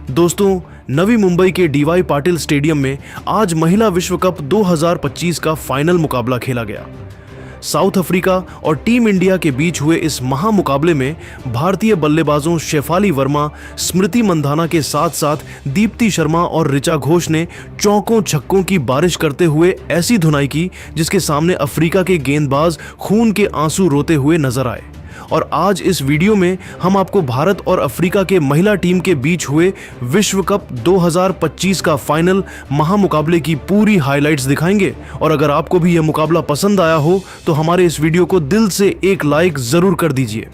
दोस्तों, नवी मुंबई के D Y Patil stadium में आज महिला विश्व कप 2025 का फाइनल मुकाबला खेला गया। साउथ अफ्रीका और टीम इंडिया के बीच हुए इस महामुकाबले में भारतीय बल्लेबाजों शेफाली वर्मा, स्मृति मंधाना के साथ साथ दीप्ति शर्मा और ऋचा घोष ने चौकों छक्कों की बारिश करते हुए ऐसी धुनाई की जिसके सामने अफ्रीका के गेंदबाज खून के आंसू रोते हुए नजर आए। और आज इस वीडियो में हम आपको भारत और अफ्रीका के महिला टीम के बीच हुए विश्व कप 2025 का फाइनल महामुकाबले की पूरी हाइलाइट्स दिखाएंगे। और अगर आपको भी यह मुकाबला पसंद आया हो तो हमारे इस वीडियो को दिल से एक लाइक जरूर कर दीजिए।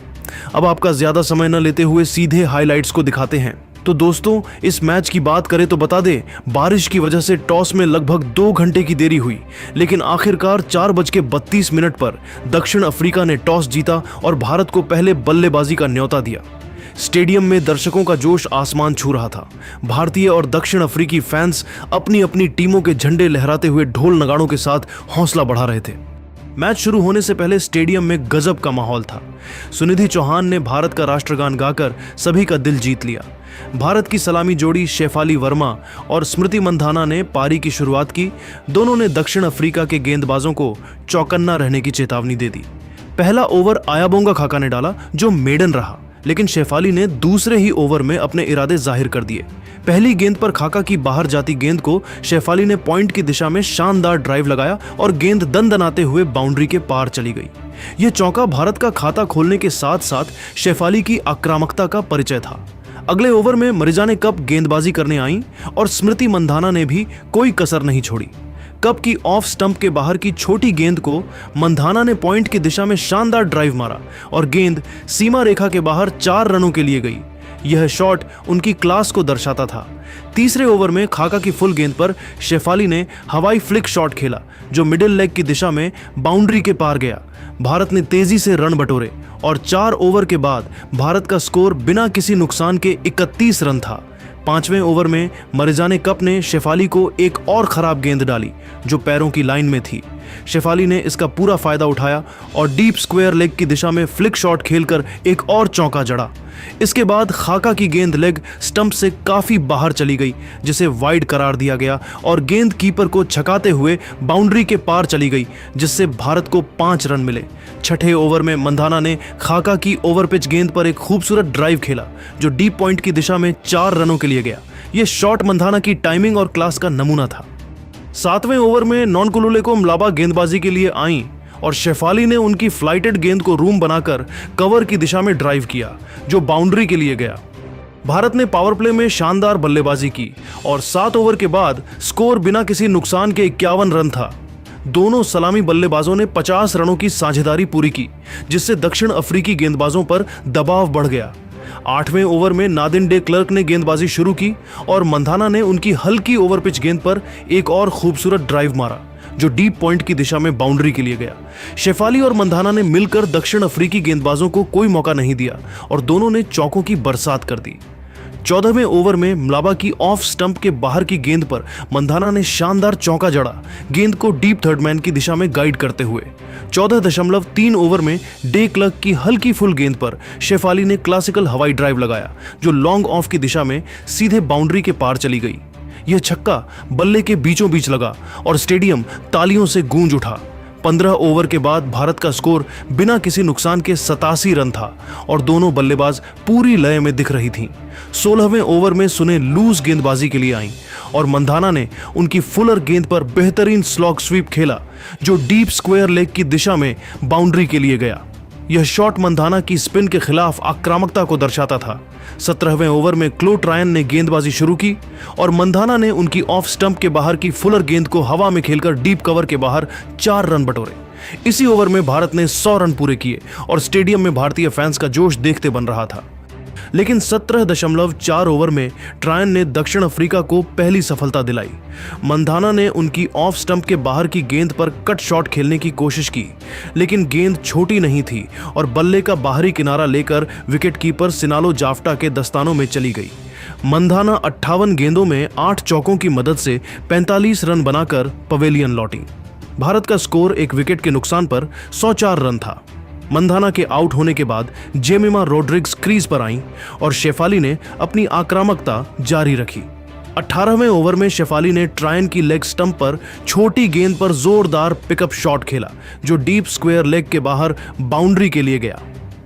अब आपका ज्यादा समय न लेते हुए सीधे हाइलाइट्स को दिखाते हैं। तो दोस्तों, इस मैच की बात करें तो बता दें, बारिश की वजह से टॉस में लगभग 2 घंटे की देरी हुई, लेकिन आखिरकार 4:32 पर दक्षिण अफ्रीका ने टॉस जीता और भारत को पहले बल्लेबाजी का न्योता दिया। स्टेडियम में दर्शकों का जोश आसमान छू रहा था। भारतीय और दक्षिण अफ्रीकी फैंस अपनी अपनी टीमों के झंडे लहराते हुए ढोल नगाड़ों के साथ हौसला बढ़ा रहे थे। मैच शुरू होने से पहले स्टेडियम में गजब का माहौल था। सुनिधि चौहान ने भारत का राष्ट्रगान गाकर सभी का दिल जीत लिया। भारत की सलामी जोड़ी शेफाली वर्मा और स्मृति मंधाना ने पारी की शुरुआत की। दोनों ने दक्षिण अफ्रीका के गेंदबाजों को चौकन्ना रहने की चेतावनी दे दी। पहला ओवर आयाबोंगा खाका ने डाला, जो मेडन रहा, लेकिन शेफाली ने दूसरे ही ओवर में अपने इरादे जाहिर कर दिए। पहली गेंद पर खाका की बाहर जाती गेंद को शेफाली ने पॉइंट की दिशा में शानदार ड्राइव लगाया और गेंद दनदनाते हुए बाउंड्री के पार चली गई। यह चौका भारत का खाता खोलने के साथ साथ शेफाली की आक्रामकता का परिचय था। अगले ओवर में मरिजाने कप गेंदबाजी करने आईं और स्मृति मंधाना ने भी कोई कसर नहीं छोड़ी। कप की ऑफ स्टंप के बाहर की छोटी गेंद को मंधाना ने पॉइंट की दिशा में शानदार ड्राइव मारा और गेंद सीमा रेखा के बाहर 4 रनों के लिए गई। यह शॉट उनकी क्लास को दर्शाता था। तीसरे ओवर में खाका की फुल गेंद पर शेफाली ने हवाई फ्लिक शॉट खेला, जो मिडिल लेग की दिशा में बाउंड्री के पार गया। भारत ने तेजी से रन बटोरे और 4 ओवर के बाद भारत का स्कोर बिना किसी नुकसान के 31 रन था। 5वें ओवर में मरिजाने कप ने शेफाली को एक और खराब गेंद डाली, जो पैरों की लाइन में थी। शेफाली ने इसका पूरा फायदा उठाया और डीप स्क्वायर लेग की दिशा में फ्लिक शॉट खेलकर एक और चौका जड़ा। इसके बाद खाका की गेंद लेग स्टंप से काफी बाहर चली गई, जिसे वाइड करार दिया गया और गेंद कीपर को छकाते हुए बाउंड्री के पार चली गई, जिससे भारत को 5 रन मिले। छठे ओवर में मंधाना ने खाका की ओवरपिच गेंद पर एक खूबसूरत ड्राइव खेला, जो डीप पॉइंट की दिशा में 4 रनों के लिए गया। यह शॉट मंधाना की टाइमिंग और क्लास का नमूना था। 7वें ओवर में नॉनकुलुले को मलाबा गेंदबाजी के लिए आईं और शेफाली ने उनकी फ्लाइटेड गेंद को रूम बनाकर कवर की दिशा में ड्राइव किया, जो बाउंड्री के लिए गया। भारत ने पावर प्ले में शानदार बल्लेबाजी की और 7 ओवर के बाद स्कोर बिना किसी नुकसान के 51 रन था। दोनों सलामी बल्लेबाजों ने 50 रनों की साझेदारी पूरी की, जिससे दक्षिण अफ्रीकी गेंदबाजों पर दबाव बढ़ गया। 8वें ओवर में नादिन डे क्लर्क ने गेंदबाजी शुरू की और मंधाना ने उनकी हल्की ओवरपिच गेंद पर एक और खूबसूरत ड्राइव मारा, जो डीप पॉइंट की दिशा में बाउंड्री के लिए गया। शेफाली और मंधाना ने मिलकर दक्षिण अफ्रीकी गेंदबाजों को कोई मौका नहीं दिया और दोनों ने चौकों की बरसात कर दी। 14वें ओवर में मलाबा की ऑफ स्टंप के बाहर की गेंद पर मंधाना ने शानदार चौका जड़ा, गेंद को डीप थर्ड मैन की दिशा में गाइड करते हुए। 14.3 ओवर में डे क्लर्क की हल्की फुल गेंद पर शेफाली ने क्लासिकल हवाई ड्राइव लगाया, जो लॉन्ग ऑफ की दिशा में सीधे बाउंड्री के पार चली गई। यह छक्का बल्ले के बीचों बीच लगा और स्टेडियम तालियों से गूंज उठा। 15 ओवर के बाद भारत का स्कोर बिना किसी नुकसान के 87 रन था और दोनों बल्लेबाज पूरी लय में दिख रही थीं। 16वें ओवर में सुने लूज गेंदबाजी के लिए आईं और मंधाना ने उनकी फुलर गेंद पर बेहतरीन स्लॉग स्वीप खेला, जो डीप स्क्वायर लेग की दिशा में बाउंड्री के लिए गया। यह शॉट मंधाना की स्पिन के खिलाफ आक्रामकता को दर्शाता था। 17वें ओवर में क्लो ट्रायन ने गेंदबाजी शुरू की और मंधाना ने उनकी ऑफ स्टंप के बाहर की फुलर गेंद को हवा में खेलकर डीप कवर के बाहर 4 रन बटोरे। इसी ओवर में भारत ने 100 रन पूरे किए और स्टेडियम में भारतीय फैंस का जोश देखते बन रहा था। लेकिन 17.4 ओवर में ट्रायन ने दक्षिण अफ्रीका को पहली सफलता दिलाई। मंधाना ने उनकी ऑफ स्टंप के बाहर की गेंद पर कट शॉट खेलने की कोशिश की, लेकिन गेंद छोटी नहीं थी और बल्ले का बाहरी किनारा लेकर विकेटकीपर सिनालो जाफ्टा के दस्तानों में चली गई। मंधाना 58 गेंदों में 8 चौकों की मदद से 45 रन बनाकर पवेलियन लौटी। भारत का स्कोर एक विकेट के नुकसान पर 104 रन था। मंधाना के आउट होने के बाद जेमिमा रोड्रिग्स क्रीज पर आईं और शेफाली ने अपनी आक्रामकता जारी रखी। 18वें ओवर में शेफाली ने ट्रायन की लेग स्टंप पर छोटी गेंद पर जोरदार पिकअप शॉट खेला जो डीप स्क्वायर लेग के बाहर बाउंड्री के लिए गया।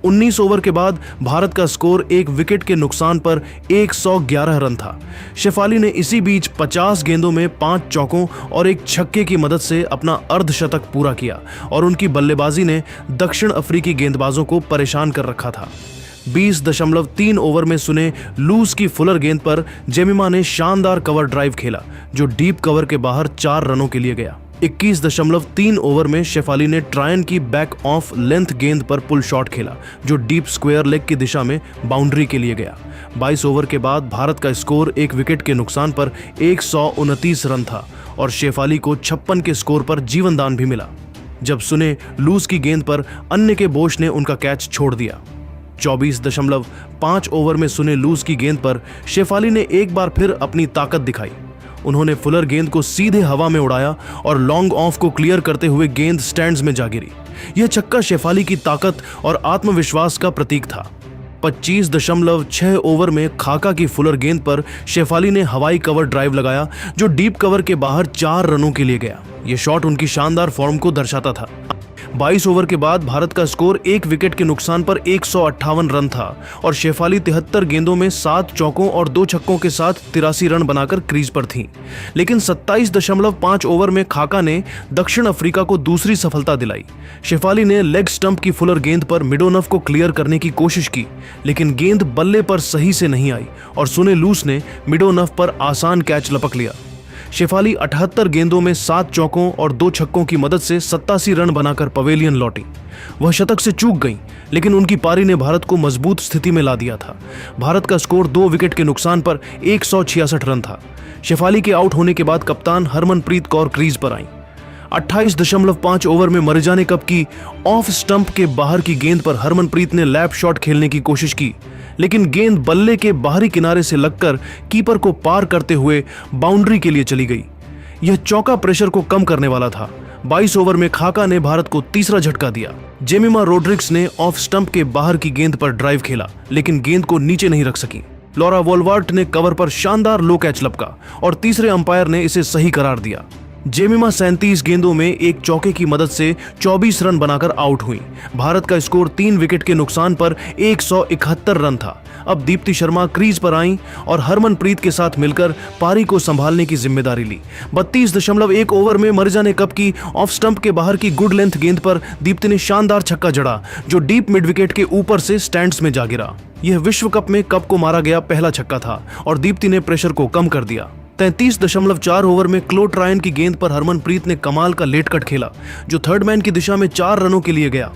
19 ओवर के बाद भारत का स्कोर एक विकेट के नुकसान पर 111 रन था। शेफाली ने इसी बीच 50 गेंदों में 5 चौकों और एक छक्के की मदद से अपना अर्धशतक पूरा किया और उनकी बल्लेबाजी ने दक्षिण अफ्रीकी गेंदबाजों को परेशान कर रखा था। 20.3 ओवर में सुने लूज की फुलर गेंद पर जेमिमा ने शानदार कवर ड्राइव खेला जो डीप कवर के बाहर 4 रनों के लिए गया। 21.3 ओवर में शेफाली ने ट्रायन की बैक ऑफ लेंथ गेंद पर पुल शॉट खेला जो डीप स्क्वायर लेग की दिशा में बाउंड्री के लिए गया। 22 ओवर के बाद भारत का स्कोर एक विकेट के नुकसान पर 129 रन था और शेफाली को 56 के स्कोर पर जीवनदान भी मिला जब सुने लूज की गेंद पर अन्य के बोश ने उनका कैच छोड़ दिया। 24.5 ओवर में सुने लूज की गेंद पर शेफाली ने एक बार फिर अपनी ताकत दिखाई। उन्होंने फुलर गेंद को सीधे हवा में उड़ाया और लॉन्ग ऑफ को क्लियर करते हुए गेंद स्टैंड्स में जा गिरी। यह छक्का शेफाली की ताकत और आत्मविश्वास का प्रतीक था। 25.6 ओवर में खाका की फुलर गेंद पर शेफाली ने हवाई कवर ड्राइव लगाया जो डीप कवर के बाहर 4 रनों के लिए गया। यह शॉट उनकी शानदार फॉर्म को दर्शाता था। 22 ओवर के बाद भारत का स्कोर एक विकेट के नुकसान पर 158 रन था और शेफाली 73 गेंदों में 7 चौकों और 2 छक्कों के साथ 83 रन बनाकर क्रीज पर थीं। लेकिन 27.5 ओवर में खाका ने दक्षिण अफ्रीका को दूसरी सफलता दिलाई। शेफाली ने लेग स्टंप की फुलर गेंद पर मिडोनव को क्लियर करने की कोशिश की लेकिन गेंद बल्ले पर सही से नहीं आई और सुने लूस ने मिडोनव पर आसान कैच लपक लिया। शेफाली 78 गेंदों में 7 चौकों और 2 छक्कों की मदद से 87 रन बनाकर पवेलियन लौटी। वह शतक से चूक गईं, लेकिन उनकी पारी ने भारत को मजबूत स्थिति में ला दिया था। भारत का स्कोर 2 विकेट के नुकसान पर 166 रन था। शेफाली के आउट होने के बाद कप्तान हरमनप्रीत कौर क्रीज पर आईं। 28.5 ओवर में मरिजाने कप की ऑफ स्टंप के बाहर की गेंद पर हरमनप्रीत ने लैप शॉट खेलने की कोशिश की लेकिन गेंद बल्ले के बाहरी किनारे से लगकर कीपर को पार करते हुए बाउंड्री के लिए चली गई। यह चौका प्रेशर को कम करने वाला था। 22 ओवर में खाका ने भारत को तीसरा झटका दिया। जेमिमा रोड्रिग्स ने ऑफ स्टंप के बाहर की गेंद पर ड्राइव खेला लेकिन गेंद को नीचे नहीं रख सकी। लॉरा वोल्वार्ट ने कवर पर शानदार लो कैच लपका और तीसरे अंपायर ने इसे सही करार दिया। जेमिमा 37 गेंदों में एक चौके की मदद से 24 रन बनाकर आउट हुई। भारत का स्कोर 3 विकेट के नुकसान पर 171 रन था। अब दीप्ति शर्मा क्रीज पर आईं और हरमनप्रीत के साथ मिलकर पारी को संभालने की जिम्मेदारी ली। 32.1 ओवर में मरिजाने कप की ऑफ स्टंप के बाहर की गुड लेंथ गेंद पर दीप्ति ने शानदार छक्का जड़ा जो डीप मिड विकेट के ऊपर से स्टैंड्स में जा गिरा। यह विश्व कप में कप को मारा गया पहला छक्का था और दीप्ति ने प्रेशर को कम कर दिया। 33.4 ओवर में क्लो ट्रायन की गेंद पर हरमनप्रीत ने कमाल का लेट कट खेला जो थर्ड मैन की दिशा में 4 रनों के लिए गया।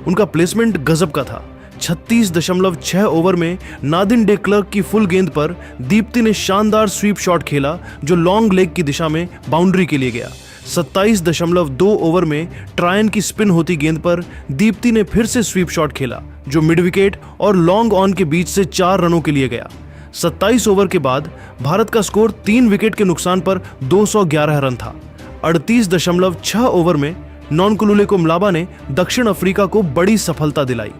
उनका प्लेसमेंट गजब का था। 36.6 ओवर में नादिन डे क्लर्क की फुल गेंद पर दीप्ति ने शानदार स्वीप शॉट खेला जो लॉन्ग लेग की दिशा में बाउंड्री के लिए गया। 27.2 ओवर में ट्रायन की स्पिन होती गेंद पर दीप्ति ने फिर से स्वीप शॉट खेला जो मिड विकेट और लॉन्ग ऑन के बीच से 4 रनों के लिए गया। 27 ओवर के बाद भारत का स्कोर 3 विकेट के नुकसान पर 211 रन था। 38.6 ओवर में नॉनकुलुले को मलाबा ने दक्षिण अफ्रीका को बड़ी सफलता दिलाई।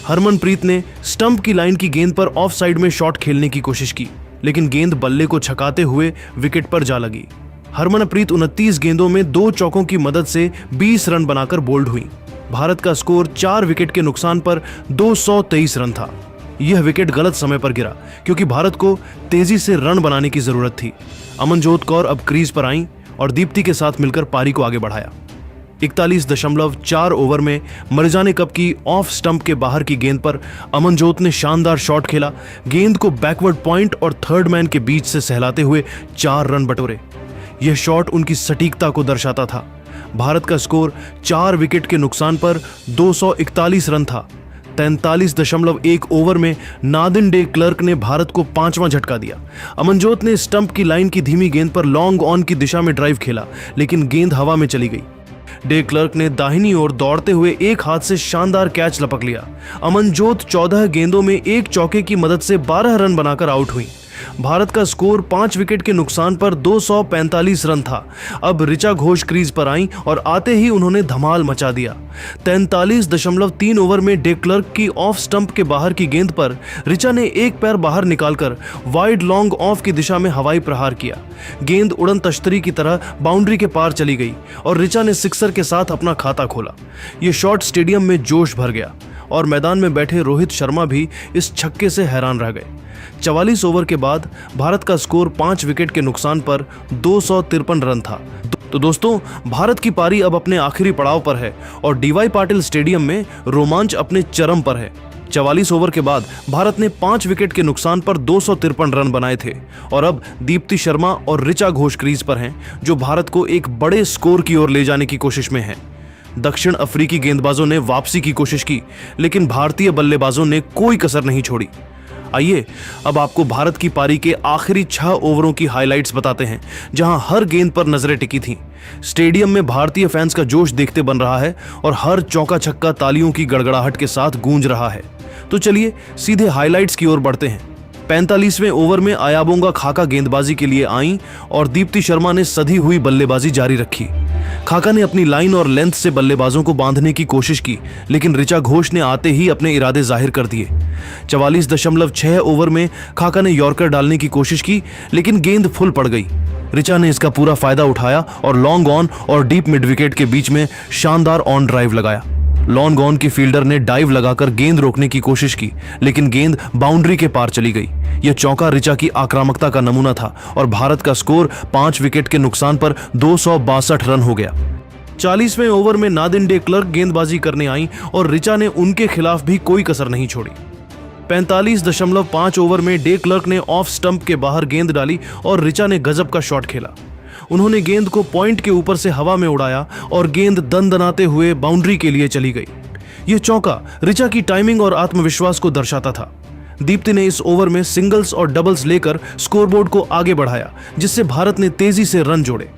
हरमनप्रीत ने स्टंप की लाइन की गेंद पर ऑफ साइड में शॉट खेलने की कोशिश की लेकिन गेंद बल्ले को छकाते हुए विकेट पर जा लगी। हरमनप्रीत 29 गेंदों में 2 चौकों की मदद से 20 रन बनाकर बोल्ड हुई। भारत का स्कोर 4 विकेट के नुकसान पर 223 रन था। यह विकेट गलत समय पर गिरा क्योंकि भारत को तेजी से रन बनाने की जरूरत थी। अमनजोत कौर अब क्रीज पर आईं और दीप्ति के साथ मिलकर पारी को आगे बढ़ाया। 41.4 ओवर में मरिजाने कप की ऑफ स्टंप के बाहर की गेंद पर अमनजोत ने शानदार शॉट खेला। गेंद को बैकवर्ड पॉइंट और थर्ड मैन के बीच से सहलाते हुए 4 रन बटोरे। यह शॉट उनकी सटीकता को दर्शाता था। भारत का स्कोर 4 विकेट के नुकसान पर 241 रन था। 43.1 ओवर में नादिन डे क्लर्क ने भारत को 5वां झटका दिया। अमनजोत ने स्टंप की लाइन की धीमी गेंद पर लॉन्ग ऑन की दिशा में ड्राइव खेला लेकिन गेंद हवा में चली गई। डे क्लर्क ने दाहिनी ओर दौड़ते हुए एक हाथ से शानदार कैच लपक लिया। अमनजोत 14 गेंदों में एक चौके की मदद से 12 रन बनाकर आउट हुई। भारत का स्कोर 5 विकेट के नुकसान पर 245 रन था। अब ऋचा घोष क्रीज पर आईं और आते ही उन्होंने धमाल मचा दिया। 43.3 ओवर में डे क्लर्क की ऑफ स्टंप के बाहर की गेंद पर ऋचा ने एक पैर बाहर निकालकर वाइड लॉन्ग ऑफ की दिशा में हवाई प्रहार किया। गेंद उड़न तश्तरी की तरह बाउंड्री के पार चली गई और ऋचा ने सिक्सर के साथ अपना खाता खोला। ये शॉट स्टेडियम में जोश भर गया और मैदान में बैठे रोहित शर्मा भी इस छक्के से हैरान रह गए। 44 ओवर के बाद भारत का स्कोर 5 विकेट के नुकसान पर 253 रन था। तो दोस्तों, भारत की पारी अब अपने आखिरी पड़ाव पर है और डीवाई पाटिल स्टेडियम में रोमांच अपने चरम पर है। 44 ओवर के बाद भारत ने 5 विकेट के नुकसान पर 253 रन बनाए थे और अब दीप्ति शर्मा और ऋचा घोष क्रीज पर हैं, जो भारत को एक बड़े स्कोर की ओर ले जाने की कोशिश में हैं। दक्षिण अफ्रीकी गेंदबाजों ने वापसी की कोशिश की, लेकिन भारतीय बल्लेबाजों ने कोई कसर नहीं छोड़ी। आइए अब आपको भारत की पारी के आखिरी 6 ओवरों की हाइलाइट्स बताते हैं, जहां हर गेंद पर नजरें टिकी थीं। स्टेडियम में भारतीय फैंस का जोश देखते बन रहा है और हर चौका छक्का तालियों की गड़गड़ाहट के साथ गूंज रहा है। तो चलिए सीधे हाइलाइट्स की ओर बढ़ते हैं। 45वें ओवर में अयाबोंगा खाका गेंदबाजी के लिए आईं और दीप्ति शर्मा ने सधी हुई बल्लेबाजी जारी रखी। खाका ने अपनी लाइन और लेंथ से बल्लेबाजों को बांधने की कोशिश की, लेकिन ऋचा घोष ने आते ही अपने इरादे जाहिर कर दिए। 44.6 ओवर में खाका ने यॉर्कर डालने की कोशिश की, लेकिन गेंद फुल पड़ गई। ऋचा ने इसका पूरा फायदा उठाया और लॉन्ग ऑन और डीप मिड विकेट के बीच में शानदार ऑन ड्राइव लगाया। लॉन्ग ऑन की फील्डर ने डाइव लगाकर गेंद रोकने की कोशिश की, लेकिन गेंद बाउंड्री के पार चली गई। यह चौका ऋचा की आक्रामकता का नमूना था और भारत का स्कोर 5 विकेट के नुकसान पर 262 रन हो गया। 40वें ओवर में नादिन डे क्लर्क गेंदबाजी करने आई और ऋचा ने उनके खिलाफ भी कोई कसर नहीं छोड़ी। 45.5 ओवर में डे क्लर्क ने ऑफ स्टंप के बाहर गेंद डाली और ऋचा ने गजब का शॉट खेला। उन्होंने गेंद को पॉइंट के ऊपर से हवा में उड़ाया और गेंद दनदनाते हुए बाउंड्री के लिए चली गई। यह चौका ऋचा की टाइमिंग और आत्मविश्वास को दर्शाता था। दीप्ति ने इस ओवर में सिंगल्स और डबल्स लेकर स्कोरबोर्ड को आगे बढ़ाया, जिससे भारत ने तेजी से रन जोड़े।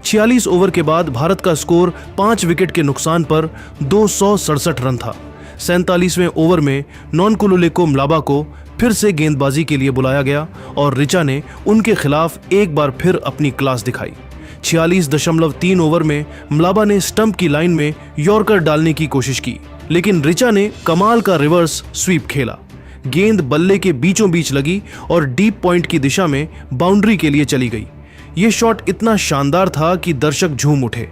46 ओवर के बाद भारत का स्कोर 5 विकेट के नुकसान पर 267 रन था। 47वें ओवर में नॉनकुलुलेको म्लाबा को फिर से गेंदबाजी के लिए बुलाया गया और ऋचा ने उनके खिलाफ एक बार फिर अपनी क्लास दिखाई। 46.3 ओवर में म्लाबा ने स्टंप की लाइन में यॉर्कर डालने की कोशिश की, लेकिन ऋचा ने कमाल का रिवर्स स्वीप खेला। गेंद बल्ले के बीचों बीच लगी और डीप पॉइंट की दिशा में बाउंड्री के लिए चली गई। यह शॉट इतना शानदार था कि दर्शक झूम उठे।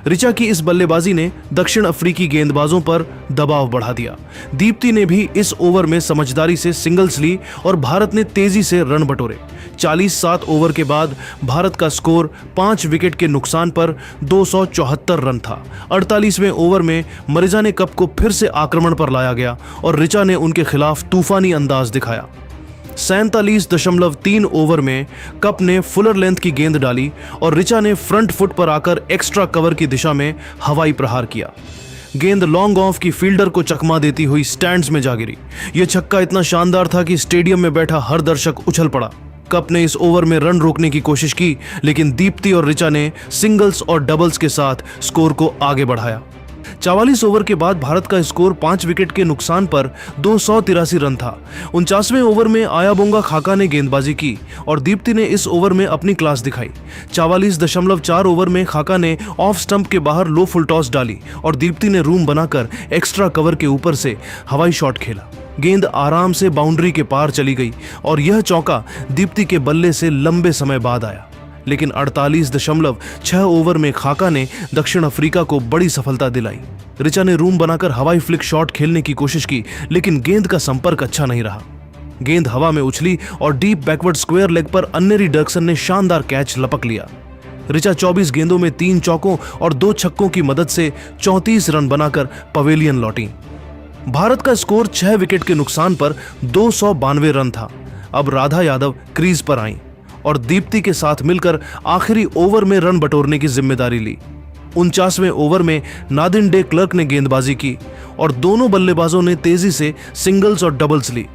ऋचा की इस बल्लेबाजी ने दक्षिण अफ्रीकी गेंदबाजों पर दबाव बढ़ा दिया। दीप्ति ने भी इस ओवर में समझदारी से सिंगल्स ली और भारत ने तेजी से रन बटोरे। 47 ओवर के बाद भारत का स्कोर 5 विकेट के नुकसान पर 274 रन था। 48वें ओवर में मरिजा कप को फिर से आक्रमण पर लाया गया और ऋचा ने उनके खिलाफ तूफानी अंदाज दिखाया। 47.3 ओवर में कप ने फुलर लेंथ की गेंद डाली और ऋचा ने फ्रंट फुट पर आकर एक्स्ट्रा कवर की दिशा में हवाई प्रहार किया। गेंद लॉन्ग ऑफ की फील्डर को चकमा देती हुई स्टैंड्स में जा गिरी। यह छक्का इतना शानदार था कि स्टेडियम में बैठा हर दर्शक उछल पड़ा। कप ने इस ओवर में रन रोकने की कोशिश की, लेकिन दीप्ति और ऋचा ने सिंगल्स और डबल्स के साथ स्कोर को आगे बढ़ाया। 44 ओवर के बाद भारत का स्कोर 5 विकेट के नुकसान पर 283 रन था। 49वें ओवर में अयाबोंगा खाका ने गेंदबाजी की और दीप्ति ने इस ओवर में अपनी क्लास दिखाई। 44.4 ओवर में खाका ने ऑफ स्टंप के बाहर लो फुल टॉस डाली और दीप्ति ने रूम बनाकर एक्स्ट्रा कवर के ऊपर से हवाई शॉट खेला। गेंद आराम से बाउंड्री के पार चली गई और यह चौका दीप्ति के बल्ले से लंबे समय बाद आया। लेकिन 48.6 ओवर में खाका ने दक्षिण अफ्रीका को बड़ी सफलता दिलाई। ऋचा ने रूम बनाकर हवाई फ्लिक शॉट खेलने की कोशिश की, लेकिन गेंद का संपर्क अच्छा नहीं रहा। गेंद हवा में उछली और डीप बैकवर्ड स्क्वायर लेग पर अन्नेरी डर्कसन ने शानदार कैच लपक लिया। ऋचा 24 गेंदों में 3 चौकों और 2 छक्कों की मदद से 34 रन बनाकर पवेलियन लौटी। भारत का स्कोर 6 विकेट के नुकसान पर 292 रन था। अब राधा यादव क्रीज पर आईं और दीप्ति के साथ मिलकर आखिरी ओवर में रन बटोरने की जिम्मेदारी ली। 49वें ओवर में नादिन डे क्लर्क ने गेंदबाजी की और दोनों बल्लेबाजों ने तेजी से सिंगल्स और डबल्स ली।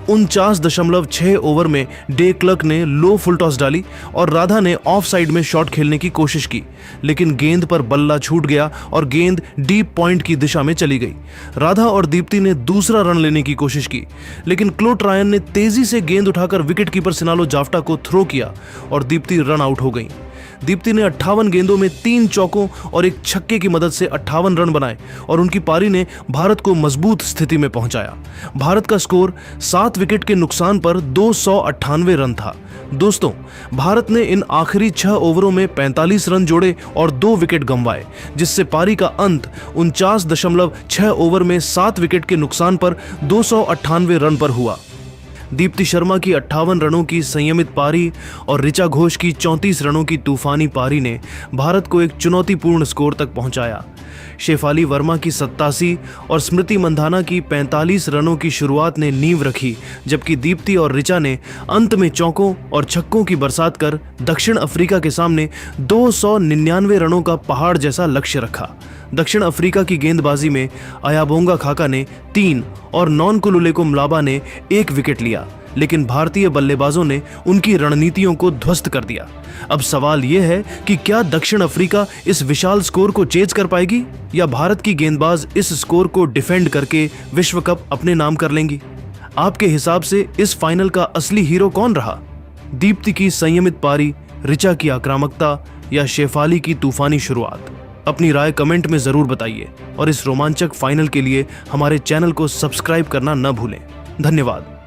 49.6 ओवर में डे क्लर्क ने लो फुल टॉस डाली और राधा ने ऑफ साइड में शॉट खेलने की कोशिश की, लेकिन गेंद पर बल्ला छूट गया और गेंद डीप पॉइंट की दिशा में चली गई। राधा और दीप्ति ने दूसरा रन लेने की कोशिश की, लेकिन क्लोट रायन ने तेजी से गेंद उठाकर विकेटकीपर सिनालो जाफ्टा को थ्रो किया और दीप्ति रन आउट हो गई। दीप्ति ने 58 गेंदों में 3 चौकों और एक छक्के की मदद से 58 रन बनाए और उनकी पारी ने भारत को मजबूत स्थिति में पहुंचाया। भारत का स्कोर 7 विकेट के नुकसान पर 298 रन था। दोस्तों, भारत ने इन आखिरी 6 ओवरों में 45 रन जोड़े और 2 विकेट गंवाए, जिससे पारी का अंत 49.6 ओवर में 7 विकेट के नुकसान पर 298 रन पर हुआ। दीप्ति शर्मा की 58 रनों की संयमित पारी और ऋचा घोष की 34 रनों की तूफानी पारी ने भारत को एक चुनौतीपूर्ण स्कोर तक पहुंचाया। शेफाली वर्मा की 87 और स्मृति मंधाना की 45 रनों की शुरुआत ने नींव रखी, जबकि दीप्ति और ऋचा ने अंत में चौकों और छक्कों की बरसात कर दक्षिण अफ्रीका के सामने 299 रनों का पहाड़ जैसा लक्ष्य रखा। दक्षिण अफ्रीका की गेंदबाजी में अयाबोंगा खाका ने 3 और नॉनकुलुलेको मलाबा ने 1 विकेट लिया, लेकिन भारतीय बल्लेबाजों ने उनकी रणनीतियों को ध्वस्त कर दिया। अब सवाल यह है कि क्या दक्षिण अफ्रीका इस विशाल स्कोर को चेज कर पाएगी या भारत की गेंदबाज इस स्कोर को डिफेंड करके विश्व कप अपने नाम कर लेंगी? आपके हिसाब से इस फाइनल का असली हीरो कौन रहा? दीप्ति की संयमित पारी, ऋचा की आक्रामकता या शेफाली की तूफानी शुरुआत? अपनी राय कमेंट में जरूर बताइए और इस रोमांचक फाइनल के लिए हमारे चैनल को सब्सक्राइब करना न भूलें। धन्यवाद।